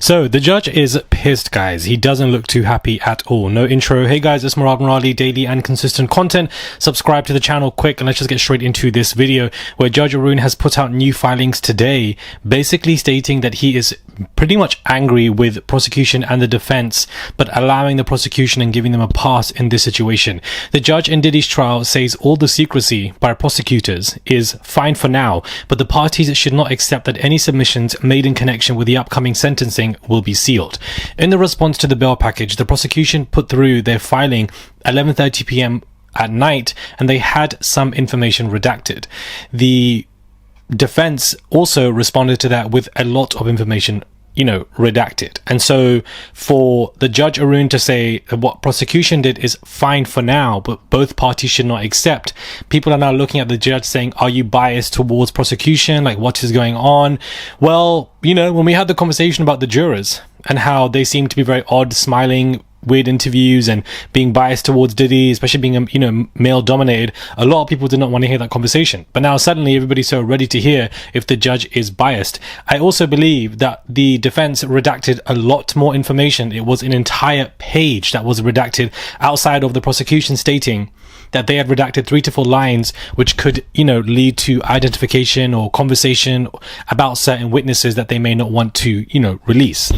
So the judge is pissed, guys. He doesn't look too happy at all. No intro. Hey guys, it's Murad Murali, daily and consistent content. Subscribe to the channel quick, and let's just get straight into this video where Judge Arun has put out new filings today, basically stating that he is pretty much angry with prosecution and the defense, but allowing the prosecution and giving them a pass in this situation. The judge in Diddy's trial says all the secrecy by prosecutors is fine for now, but the parties should not accept that any submissions made in connection with the upcoming sentencing will be sealed. In the response to the bail package, the prosecution put through their filing 11:30 p.m. at night, and they had some information redacted. The defense also responded to that with a lot of information redacted. And so for the Judge Arun to say that what prosecution did is fine for now, but both parties should not accept, people are now looking at the judge saying, are you biased towards prosecution? Like, what is going on? Well, when we had the conversation about the jurors and how they seem to be very odd, smiling, weird interviews and being biased towards Diddy, especially being male dominated, a lot of people did not want to hear that conversation. But now suddenly everybody's so ready to hear if the judge is biased. I also believe that the defense redacted a lot more information. It was an entire page that was redacted outside of the prosecution stating that they had redacted 3 to 4 lines, which could, lead to identification or conversation about certain witnesses that they may not want to, release.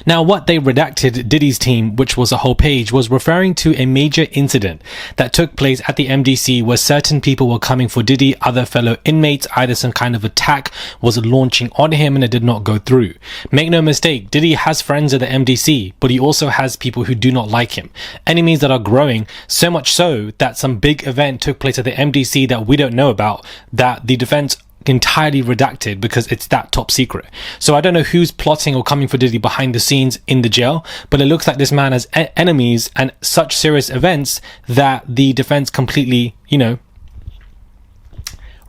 Now, what they redacted, Diddy's team, which was a whole page, was referring to a major incident that took place at the MDC where certain people were coming for Diddy, other fellow inmates, either some kind of attack was launching on him and it did not go through. Make no mistake, Diddy has friends at the MDC, but he also has people who do not like him. Enemies that are growing, so much so that some big event took place at the MDC that we don't know about, that the defense entirely redacted because it's that top secret. So I don't know who's plotting or coming for Diddy behind the scenes in the jail, but it looks like this man has enemies and such serious events that the defense completely,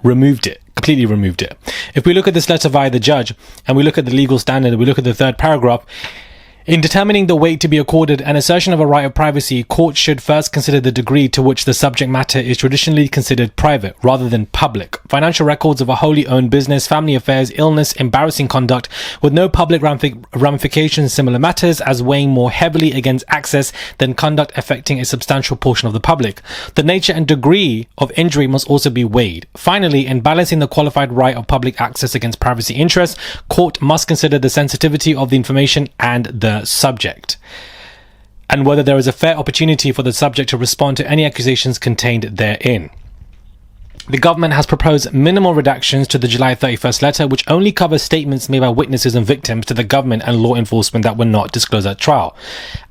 removed it. If we look at this letter via the judge and we look at the legal standard, we look at the third paragraph, in determining the weight to be accorded an assertion of a right of privacy, courts should first consider the degree to which the subject matter is traditionally considered private rather than public. Financial records of a wholly owned business, family affairs, illness, embarrassing conduct with no public ramifications, similar matters as weighing more heavily against access than conduct affecting a substantial portion of the public. The nature and degree of injury must also be weighed. Finally, in balancing the qualified right of public access against privacy interests, court must consider the sensitivity of the information and the subject, and whether there is a fair opportunity for the subject to respond to any accusations contained therein. The government has proposed minimal redactions to the July 31st letter, which only covers statements made by witnesses and victims to the government and law enforcement that were not disclosed at trial.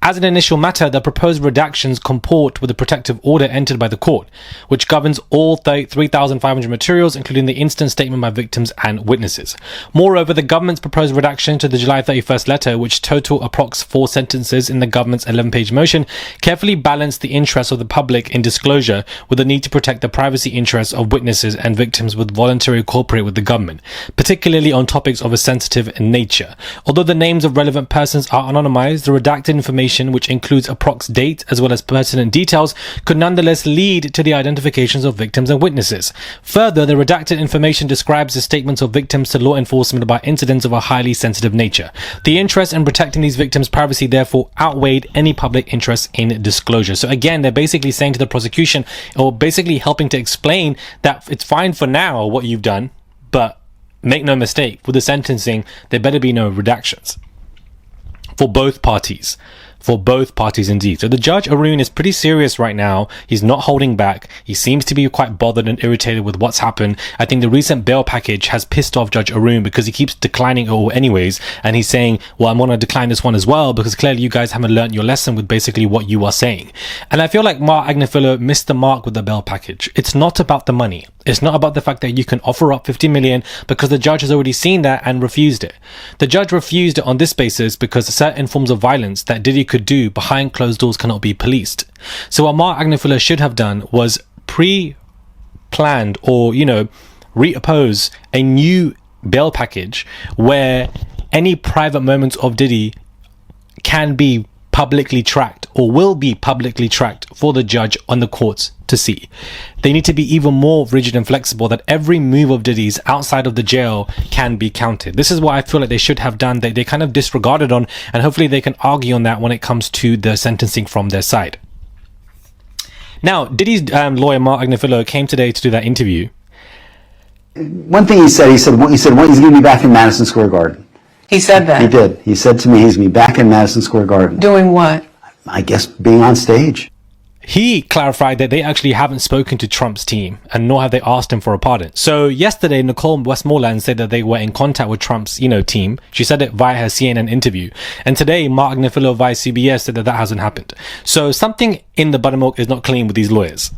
As an initial matter, the proposed redactions comport with the protective order entered by the court, which governs all 3,500 materials, including the instant statement by victims and witnesses. Moreover, the government's proposed redaction to the July 31st letter, which total approx 4 sentences in the government's 11-page motion, carefully balanced the interests of the public in disclosure with the need to protect the privacy interests of witnesses and victims with voluntary cooperate with the government, particularly on topics of a sensitive nature. Although the names of relevant persons are anonymized, the redacted information, which includes approx date as well as pertinent details, could nonetheless lead to the identifications of victims and witnesses. Further, the redacted information describes the statements of victims to law enforcement about incidents of a highly sensitive nature. The interest in protecting these victims' privacy therefore outweighed any public interest in disclosure. So again, they're basically saying to the prosecution, or basically helping to explain that it's fine for now what you've done, but make no mistake, with the sentencing, there better be no redactions. For both parties indeed. So the Judge Arun is pretty serious right now. He's not holding back. He seems to be quite bothered and irritated with what's happened. I think the recent bail package has pissed off Judge Arun because he keeps declining it all anyways, and he's saying, well, I'm going to decline this one as well because clearly you guys haven't learned your lesson with basically what you are saying. And I feel like Mark Agnifilo missed the mark with the bail package. It's not about the money. It's not about the fact that you can offer up 50 million because the judge has already seen that and refused it. The judge refused it on this basis because certain forms of violence that Diddy could do behind closed doors cannot be policed. So what Mark Agnifilo should have done was pre-planned or, reoppose a new bail package where any private moments of Diddy can be publicly tracked or will be publicly tracked for the judge on the courts to see. They need to be even more rigid and flexible, that every move of Diddy's outside of the jail can be counted. This is what I feel like they should have done, that they kind of disregarded on, and hopefully they can argue on that when it comes to the sentencing from their side. Now, Diddy's lawyer, Mark Agnifilo, came today to do that interview. One thing he said, he's going to be back in Madison Square Garden. He said that? He did. He said to me he's going to be back in Madison Square Garden. Doing what? I guess being on stage. He clarified that they actually haven't spoken to Trump's team, and nor have they asked him for a pardon. So yesterday, Nicole Westmoreland said that they were in contact with Trump's, team. She said it via her CNN interview. And today, Mark Agnifilo via CBS said that that hasn't happened. So something in the buttermilk is not clean with these lawyers.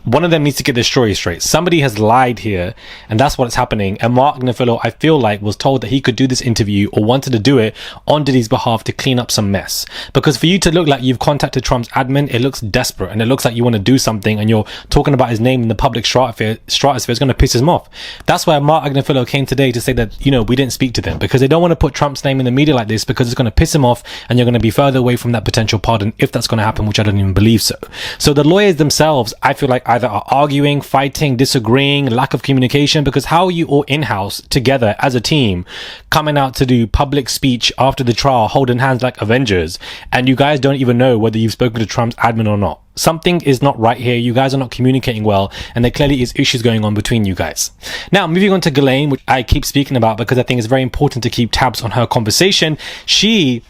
One of them needs to get their story straight. Somebody has lied here, and that's what's happening. And Mark Agnifilo, I feel like, was told that he could do this interview, or wanted to do it on Diddy's behalf to clean up some mess. Because for you to look like you've contacted Trump's admin, it looks desperate, and it looks like you want to do something, and you're talking about his name in the public stratosphere is going to piss him off. That's why Mark Agnifilo came today to say that, we didn't speak to them, because they don't want to put Trump's name in the media like this, because it's going to piss him off, and you're going to be further away from that potential pardon, if that's going to happen, which I don't even believe so. So the lawyers themselves, I feel like, either are arguing, fighting, disagreeing, lack of communication, because how are you all in-house together as a team coming out to do public speech after the trial, holding hands like Avengers, and you guys don't even know whether you've spoken to Trump's admin or not? Something is not right here. You guys are not communicating well, and there clearly is issues going on between you guys. Now, moving on to Ghislaine, which I keep speaking about because I think it's very important to keep tabs on her conversation. She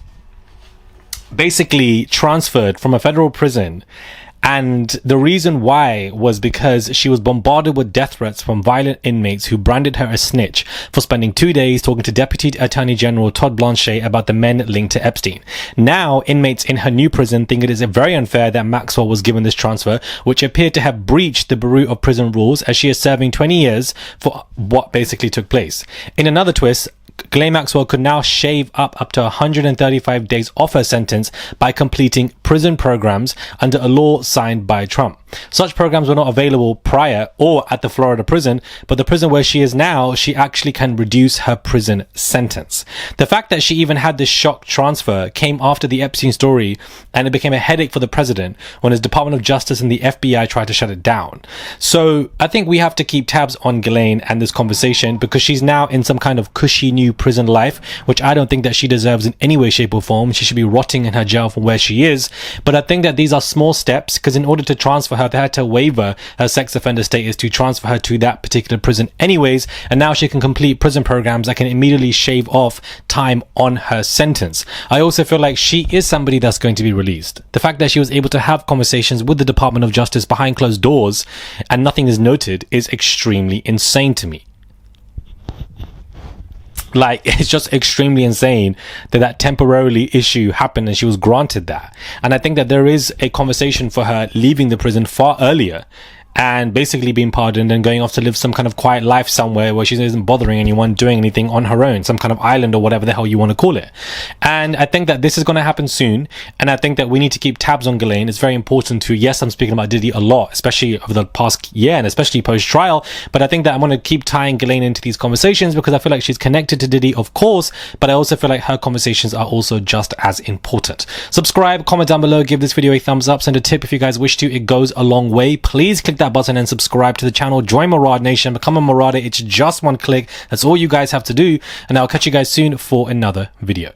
basically transferred from a federal prison, and the reason why was because she was bombarded with death threats from violent inmates who branded her a snitch for spending 2 days talking to Deputy Attorney General Todd Blanchet about the men linked to Epstein. Now, inmates in her new prison think it is very unfair that Maxwell was given this transfer, which appeared to have breached the Bureau of Prison rules, as she is serving 20 years for what basically took place. In another twist, Ghislaine Maxwell could now shave up to 135 days off her sentence by completing prison programs under a law signed by Trump. Such programs were not available prior or at the Florida prison, but the prison where she is now, she actually can reduce her prison sentence. The fact that she even had this shock transfer came after the Epstein story, and it became a headache for the president when his Department of Justice and the FBI tried to shut it down. So I think we have to keep tabs on Ghislaine and this conversation, because she's now in some kind of cushy new prison life, which I don't think that she deserves in any way, shape or form. She should be rotting in her jail from where she is. But I think that these are small steps, because in order to transfer her, they had to waiver her sex offender status to transfer her to that particular prison anyways, and now she can complete prison programs that can immediately shave off time on her sentence. I also feel like she is somebody that's going to be released. The fact that she was able to have conversations with the Department of Justice behind closed doors and nothing is noted is extremely insane to me. Like, it's just extremely insane that temporarily issue happened and she was granted that. And I think that there is a conversation for her leaving the prison far earlier and basically being pardoned and going off to live some kind of quiet life somewhere where she isn't bothering anyone, doing anything on her own, some kind of island or whatever the hell you want to call it. And I think that this is going to happen soon, and I think that we need to keep tabs on Ghislaine. It's very important to, yes, I'm speaking about Diddy a lot, especially over the past year and especially post-trial, but I think that I'm going to keep tying Ghislaine into these conversations because I feel like she's connected to Diddy, of course, but I also feel like her conversations are also just as important. Subscribe, comment down below, give this video a thumbs up, send a tip if you guys wish to. It goes a long way. Please click that button and subscribe to the channel. Join Murad Nation, become a Murad. It's just one click. That's all you guys have to do, and I'll catch you guys soon for another video.